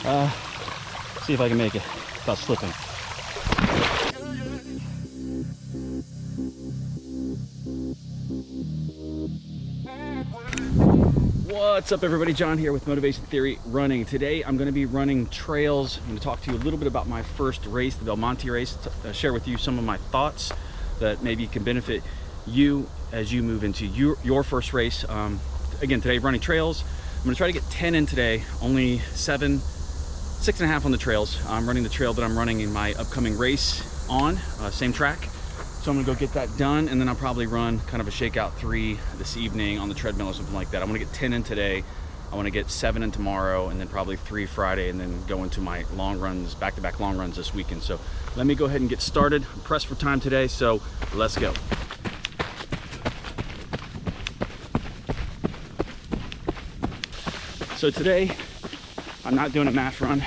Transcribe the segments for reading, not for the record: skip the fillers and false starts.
See if I can make it without slipping. What's up everybody, John here with Motivation Theory Running. Today I'm going to be running trails. I'm going to talk to you a little bit about my first race, the Bel Monte race, share with you some of my thoughts that maybe can benefit you as you move into your first race. Again, today running trails. I'm going to try to get 10 in today, only 6.5 on the trails. I'm running the trail that I'm running in my upcoming race on, same track. So I'm gonna go get that done, and then I'll probably run kind of a shakeout 3 this evening on the treadmill or something like that. I wanna get 10 in today. I wanna get 7 in tomorrow, and then probably 3 Friday, and then go into my long runs, back-to-back long runs this weekend. So let me go ahead and get started. I'm pressed for time today, so let's go. So today, I'm not doing a math run,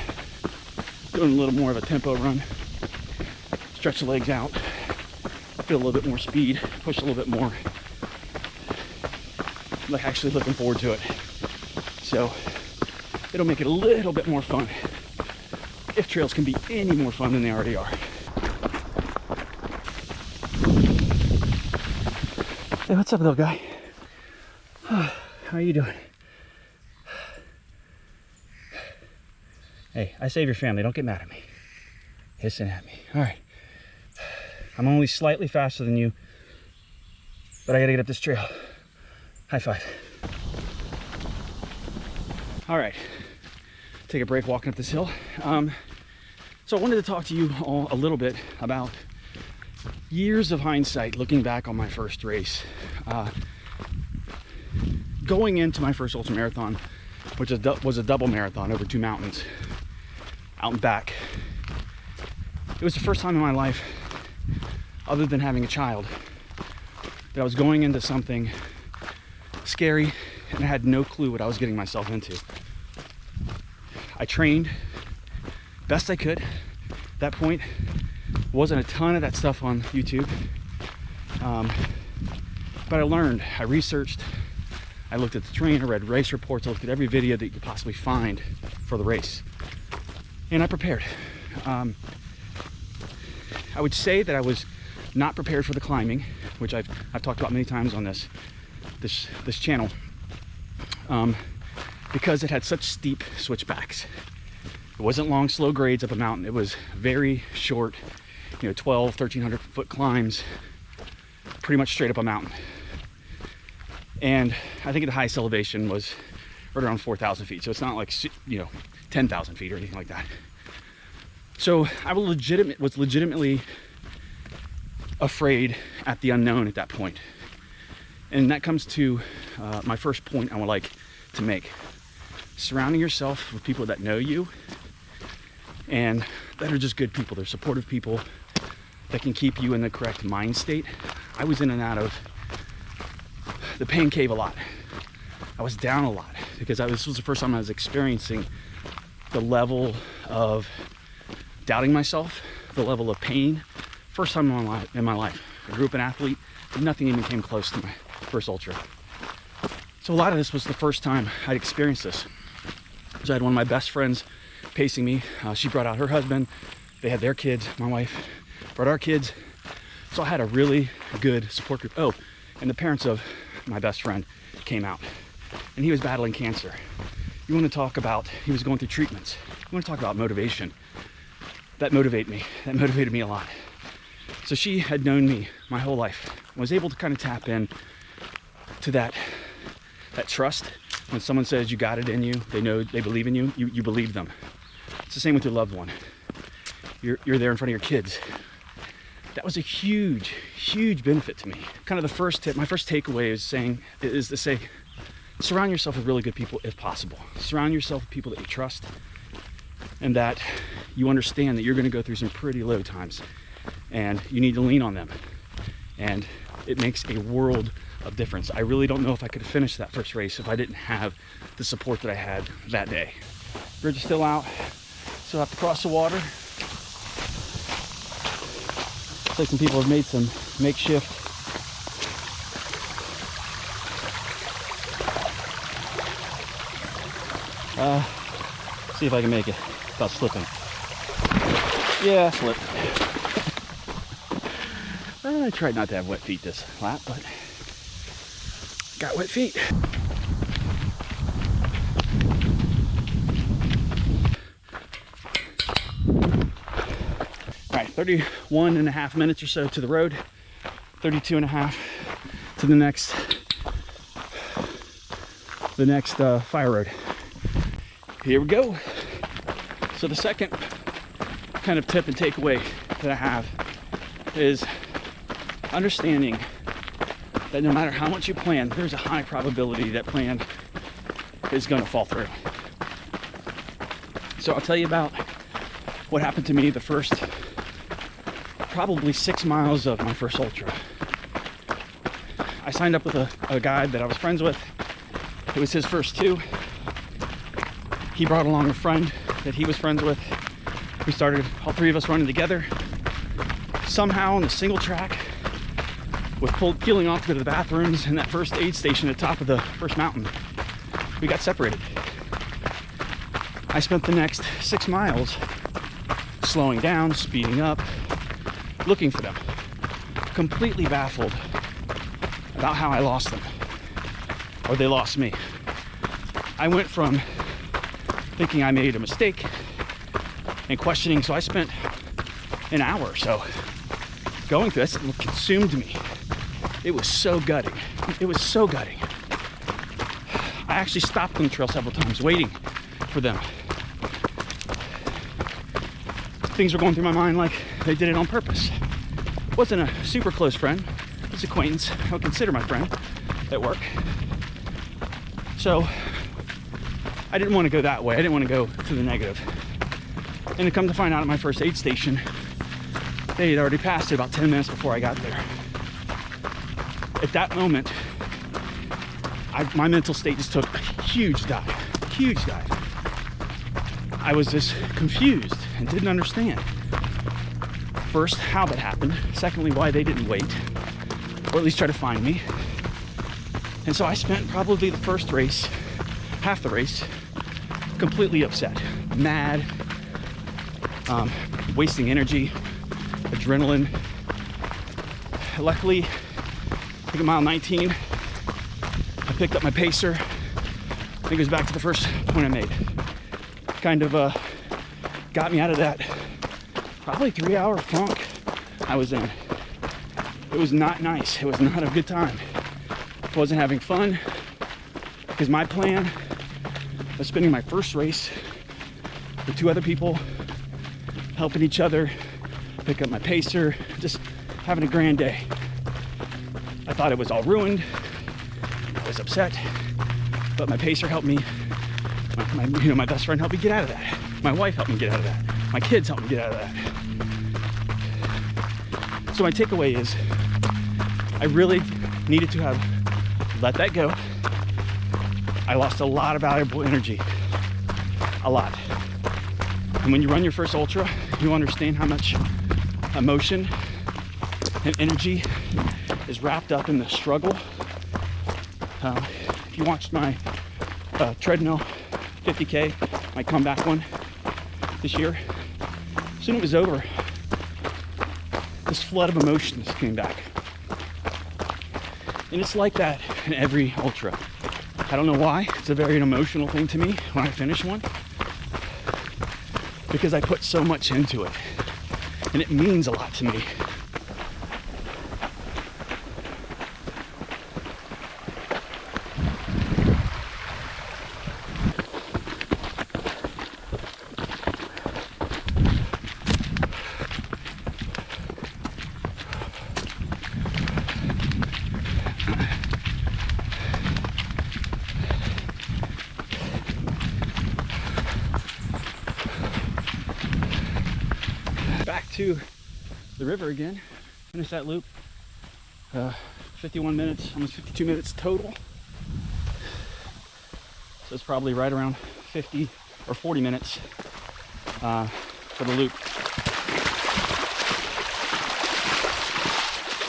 doing a little more of a tempo run. Stretch the legs out, feel a little bit more speed, push a little bit more. I'm actually looking forward to it. So it'll make it a little bit more fun, if trails can be any more fun than they already are. Hey, what's up, little guy? How you doing? Hey, I save your family, don't get mad at me. Hissing at me. All right. I'm only slightly faster than you, but I gotta get up this trail. High five. All right, take a break walking up this hill. So I wanted to talk to you all a little bit about years of hindsight, looking back on my first race. Going into my first ultramarathon, which was a double marathon over 2 mountains, out and back. It was the first time in my life, other than having a child, that I was going into something scary and I had no clue what I was getting myself into. I trained best I could. At that point, wasn't a ton of that stuff on YouTube, but I learned, I researched, I looked at the terrain, I read race reports, I looked at every video that you could possibly find for the race, and I prepared. I would say that I was not prepared for the climbing, which I've talked about many times on this channel, because it had such steep switchbacks. It wasn't long, slow grades up a mountain. It was very short, 1,300 foot climbs, pretty much straight up a mountain. And I think the highest elevation was right around 4,000 feet. So it's not like, 10,000 feet or anything like that. So I was legitimately afraid at the unknown at that point. And that comes to my first point I would like to make. Surrounding yourself with people that know you and that are just good people. They're supportive people that can keep you in the correct mind state. I was in and out of the pain cave a lot. I was down a lot because this was the first time I was experiencing the level of doubting myself, the level of pain. First time in my life. I grew up an athlete, but nothing even came close to my first ultra. So a lot of this was the first time I'd experienced this. So I had one of my best friends pacing me. She brought out her husband. They had their kids. My wife brought our kids. So I had a really good support group. Oh, and the parents of my best friend came out. And he was battling cancer. You want to talk about, he was going through treatments. You want to talk about motivation. That motivated me. That motivated me a lot. So she had known me my whole life. I was able to kind of tap in to that trust. When someone says you got it in you, they know, they believe in you, you believe them. It's the same with your loved one. You're there in front of your kids. That was a huge, huge benefit to me. Kind of the first tip, my first takeaway is to say, surround yourself with really good people if possible. Surround yourself with people that you trust and that you understand that you're going to go through some pretty low times and you need to lean on them. And it makes a world of difference. I really don't know if I could have finished that first race if I didn't have the support that I had that day. Bridge is still out, still have to cross the water. Looks like some people have made some makeshift See if I can make it without slipping. Yeah, slipped. I tried not to have wet feet this lap, but got wet feet. All right, 31 and a half minutes or so to the road, 32 and a half to the next fire road. Here we go. So the second kind of tip and takeaway that I have is understanding that no matter how much you plan, there's a high probability that plan is going to fall through. So I'll tell you about what happened to me the first probably 6 miles of my first ultra. I signed up with a guy that I was friends with. It was his first 2. He brought along a friend that he was friends with. We started, all 3 of us, running together. Somehow on the single track, with peeling off to go to the bathrooms and that first aid station at the top of the first mountain, we got separated. I spent the next 6 miles slowing down, speeding up, looking for them, completely baffled about how I lost them, or they lost me. I went from thinking I made a mistake and questioning, so I spent an hour or so going through this. It consumed me. It was so gutting. It was so gutting. I actually stopped on the trail several times waiting for them. Things were going through my mind like they did it on purpose. Wasn't a super close friend. It was an acquaintance. I would consider my friend at work. So I didn't want to go that way. I didn't want to go to the negative. And to come to find out at my first aid station, they had already passed it about 10 minutes before I got there. At that moment, my mental state just took a huge dive. I was just confused and didn't understand. First, how that happened. Secondly, why they didn't wait, or at least try to find me. And so I spent probably the first race, half the race, completely upset, mad, wasting energy, adrenaline. Luckily, I think at mile 19, I picked up my pacer. I think it was back to the first point I made. Kind of got me out of that probably 3-hour funk I was in. It was not nice. It was not a good time. I wasn't having fun because my plan was spending my first race with 2 other people, helping each other, pick up my pacer, just having a grand day. I thought it was all ruined. I was upset, but my pacer helped me. My best friend helped me get out of that. My wife helped me get out of that. My kids helped me get out of that. So my takeaway is, I really needed to have let that go. I lost a lot of valuable energy, a lot. And when you run your first ultra, you understand how much emotion and energy is wrapped up in the struggle. If you watched my treadmill 50K, my comeback one this year, as soon as it was over, this flood of emotions came back. And it's like that in every ultra. I don't know why. It's a very emotional thing to me when I finish one, because I put so much into it, and it means a lot to me. Back to the river again. Finish that loop. 51 minutes, almost 52 minutes total. So it's probably right around 50 or 40 minutes for the loop.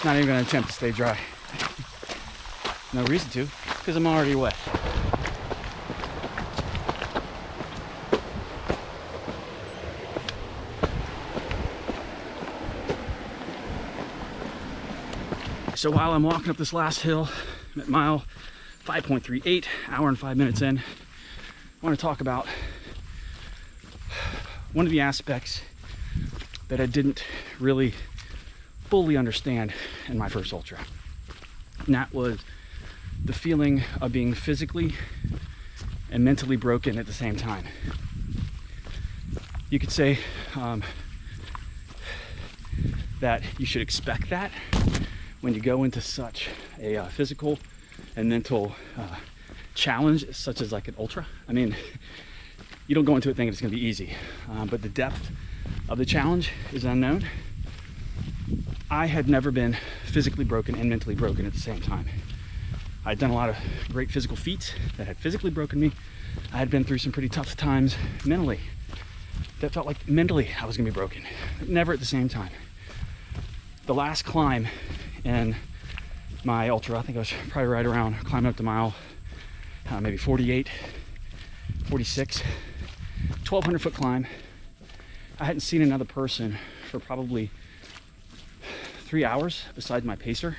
Not even gonna attempt to stay dry. No reason to, because I'm already wet. So while I'm walking up this last hill, I'm at mile 5.38, hour and 5 minutes in, I want to talk about one of the aspects that I didn't really fully understand in my first ultra. And that was the feeling of being physically and mentally broken at the same time. You could say that you should expect that when you go into such a physical and mental challenge, such as like an ultra. I mean, you don't go into it thinking it's going to be easy, but the depth of the challenge is unknown. I had never been physically broken and mentally broken at the same time. I'd done a lot of great physical feats that had physically broken me. I had been through some pretty tough times mentally that felt like mentally I was going to be broken. Never at the same time. The last climb in my ultra, I think I was probably right around climbing up to mile maybe 48, 46, 1,200 foot climb. I hadn't seen another person for probably 3 hours besides my pacer,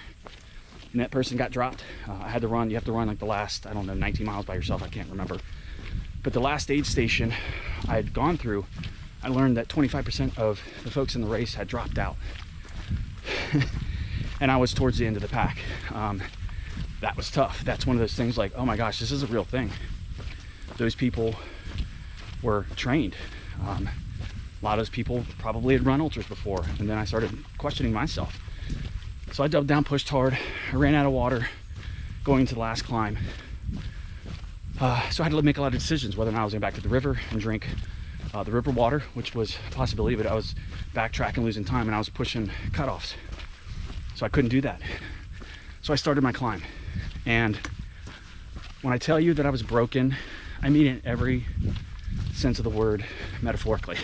and that person got dropped. I had to run. You have to run like the last, I don't know, 19 miles by yourself. I can't remember. But the last aid station I had gone through, I learned that 25% of the folks in the race had dropped out. And I was towards the end of the pack. That was tough. That's one of those things like, oh my gosh, this is a real thing. Those people were trained. A lot of those people probably had run ultras before, and then I started questioning myself. So I dove down, pushed hard. I ran out of water going into the last climb. So I had to make a lot of decisions whether or not I was going back to the river and drink the river water, which was a possibility, but I was backtracking, losing time, and I was pushing cutoffs. So I couldn't do that. So I started my climb. And when I tell you that I was broken, I mean it in every sense of the word, metaphorically.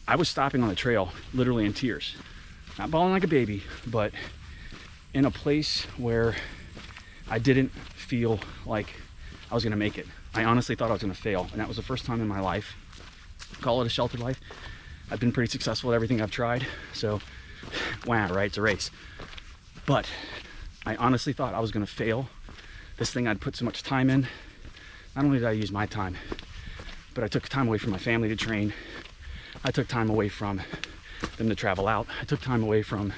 I was stopping on the trail, literally in tears. Not bawling like a baby, but in a place where I didn't feel like I was gonna make it. I honestly thought I was gonna fail, and that was the first time in my life, call it a sheltered life. I've been pretty successful at everything I've tried, so wow, right, it's a race. But I honestly thought I was gonna fail. This thing I'd put so much time in. Not only did I use my time, but I took time away from my family to train. I took time away from them to travel out. I took time away from,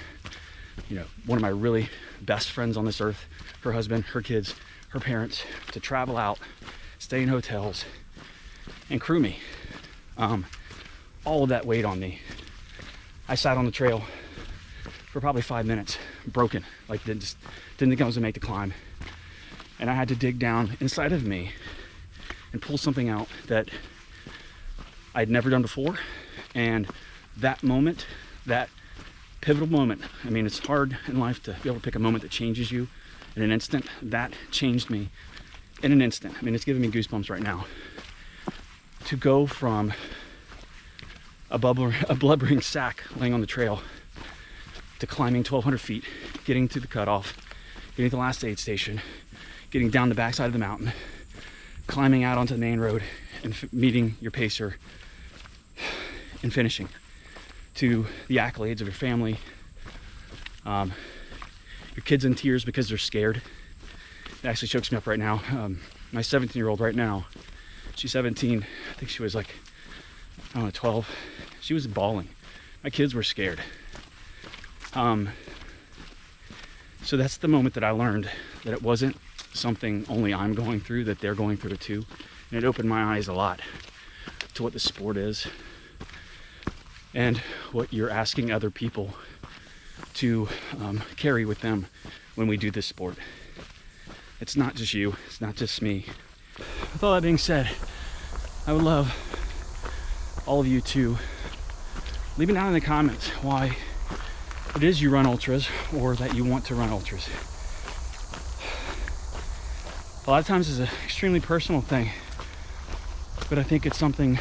one of my really best friends on this earth, her husband, her kids, her parents, to travel out, stay in hotels, and crew me. All of that weighed on me. I sat on the trail for probably 5 minutes, broken, like didn't think I was gonna make the climb. And I had to dig down inside of me and pull something out that I'd never done before. And that moment, that pivotal moment, I mean, it's hard in life to be able to pick a moment that changes you in an instant. That changed me in an instant. I mean, it's giving me goosebumps right now. To go from a blubbering sack laying on the trail to climbing 1,200 feet, getting to the cutoff, getting to the last aid station, getting down the backside of the mountain, climbing out onto the main road, and meeting your pacer, and finishing. To the accolades of your family, your kids in tears because they're scared. It actually chokes me up right now. My 17-year-old right now, she's 17. I think she was like, 12. She was bawling. My kids were scared. So that's the moment that I learned that it wasn't something only I'm going through, that they're going through it too. And it opened my eyes a lot to what the sport is and what you're asking other people to carry with them when we do this sport. It's not just you, it's not just me. With all that being said, I would love all of you to leave it down in the comments why it is you run ultras, or that you want to run ultras. A lot of times it's an extremely personal thing, but I think it's something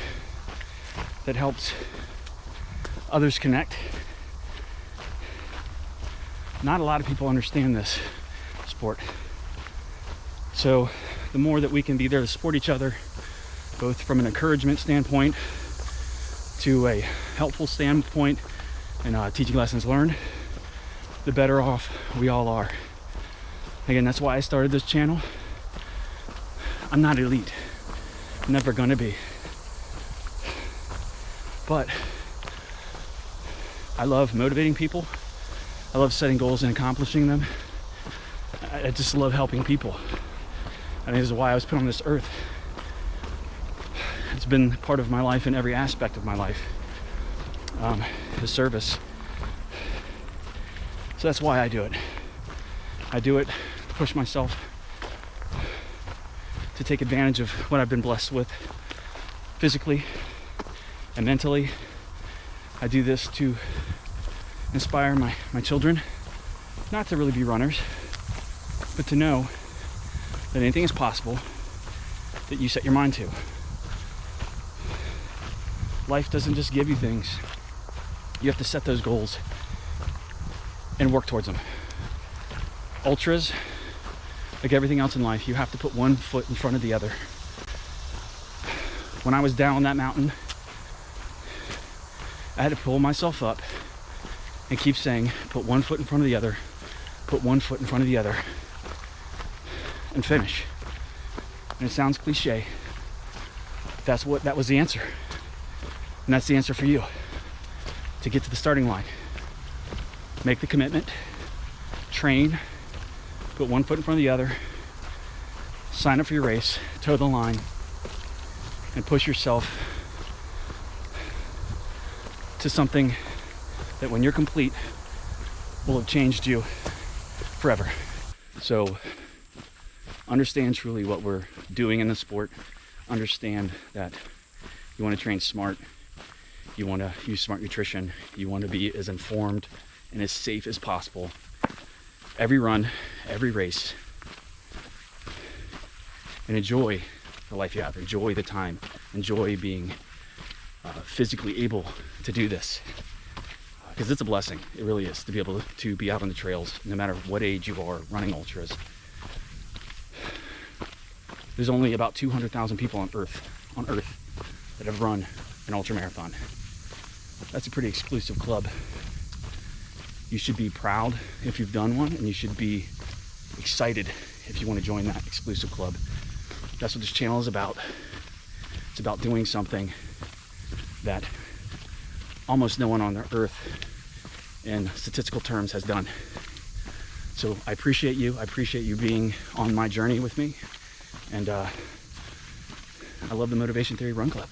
that helps others connect. Not a lot of people understand this sport. So the more that we can be there to support each other, both from an encouragement standpoint to a helpful standpoint and teaching lessons learned, the better off we all are. Again, that's why I started this channel. I'm not elite. I'm never gonna be. But I love motivating people. I love setting goals and accomplishing them. I just love helping people. I mean, this is why I was put on this earth. It's been part of my life in every aspect of my life. The service. So that's why I do it. I do it to push myself, to take advantage of what I've been blessed with physically and mentally. I do this to inspire my children, not to really be runners, but to know that anything is possible that you set your mind to. Life doesn't just give you things. You have to set those goals and work towards them. Ultras, like everything else in life, you have to put one foot in front of the other. When I was down on that mountain, I had to pull myself up and keep saying, put one foot in front of the other, put one foot in front of the other, and finish. And it sounds cliche, but that was the answer. And that's the answer for you. To get to the starting line, make the commitment, train, put one foot in front of the other, sign up for your race, toe the line, and push yourself to something that when you're complete will have changed you forever. So understand truly what we're doing in the sport. Understand that you want to train smart. You want to use smart nutrition. You want to be as informed and as safe as possible. Every run, every race. And enjoy the life you have. Enjoy the time. Enjoy being physically able to do this. Because it's a blessing. It really is to be able to be out on the trails, no matter what age you are running ultras. There's only about 200,000 people on Earth that have run an ultramarathon. That's a pretty exclusive club. You should be proud if you've done one, and you should be excited if you want to join that exclusive club. That's what this channel is about. It's about doing something that almost no one on the earth in statistical terms has done. So I appreciate you. I appreciate you being on my journey with me. And I love the Motivation Theory Run Club.